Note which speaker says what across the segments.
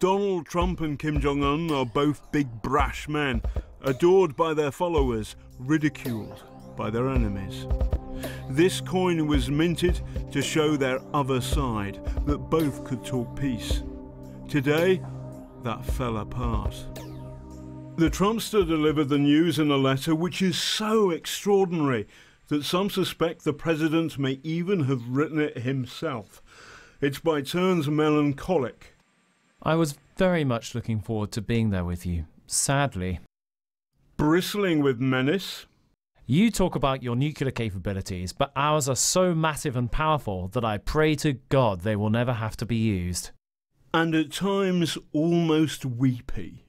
Speaker 1: Donald Trump and Kim Jong-un are both big brash men, adored by their followers, ridiculed by their enemies. This coin was minted to show their other side, that both could talk peace. Today, that fell apart. The Trumpster delivered the news in a letter which is so extraordinary that some suspect the president may even have written it himself. It's by turns melancholic.
Speaker 2: I was very much looking forward to being there with you, sadly.
Speaker 1: Bristling with menace.
Speaker 2: You talk about your nuclear capabilities, but ours are so massive and powerful that I pray to God they will never have to be used.
Speaker 1: And at times almost weepy.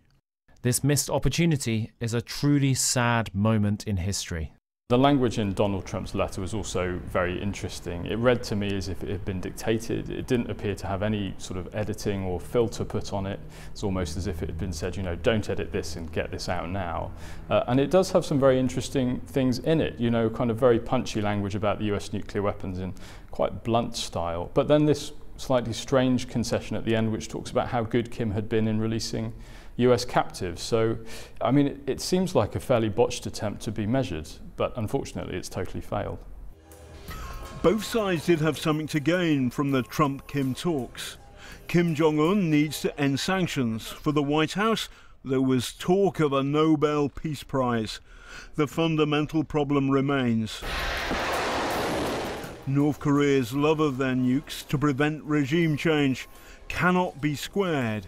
Speaker 2: This missed opportunity is a truly sad moment in history.
Speaker 3: The language in Donald Trump's letter was also very interesting. It read to me as if it had been dictated. It didn't appear to have any sort of editing or filter put on it. It's almost as if it had been said, you know, don't edit this and get this out now. And it does have some very interesting things in it, you know, kind of very punchy language about the US nuclear weapons in quite blunt style. But then this slightly strange concession at the end which talks about how good Kim had been in releasing US captives. So, I mean, it seems like a fairly botched attempt to be measured, but unfortunately it's totally failed.
Speaker 1: Both sides did have something to gain from the Trump-Kim talks. Kim Jong-un needs to end sanctions. For the White House, there was talk of a Nobel Peace Prize. The fundamental problem remains. North Korea's love of their nukes to prevent regime change cannot be squared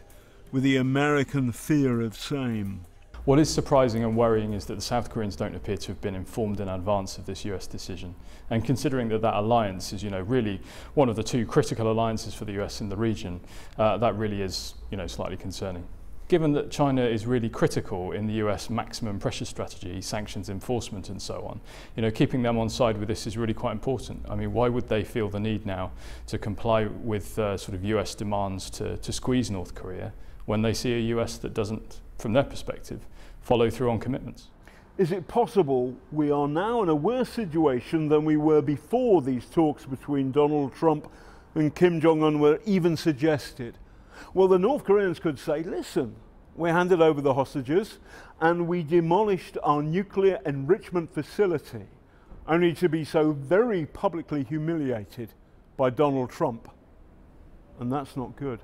Speaker 1: with the American fear of same.
Speaker 3: What is surprising and worrying is that the South Koreans don't appear to have been informed in advance of this US decision. And considering that that alliance is, you know, really one of the two critical alliances for the US in the region, that really is, you know, slightly concerning. Given that China is really critical in the US maximum pressure strategy, sanctions enforcement and so on, you know, keeping them on side with this is really quite important. I mean, why would they feel the need now to comply with sort of US demands to squeeze North Korea when they see a US that doesn't, from their perspective, follow through on commitments?
Speaker 1: Is it possible we are now in a worse situation than we were before these talks between Donald Trump and Kim Jong-un were even suggested? Well, the North Koreans could say, listen, we handed over the hostages and we demolished our nuclear enrichment facility, only to be so very publicly humiliated by Donald Trump. And that's not good.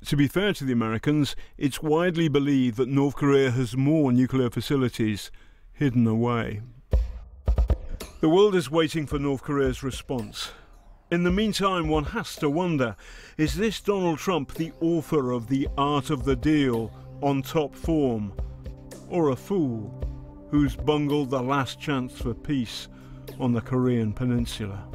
Speaker 1: To be fair to the Americans, it's widely believed that North Korea has more nuclear facilities hidden away. The world is waiting for North Korea's response. In the meantime, one has to wonder, is this Donald Trump the author of The Art of the Deal on top form, or a fool who's bungled the last chance for peace on the Korean peninsula?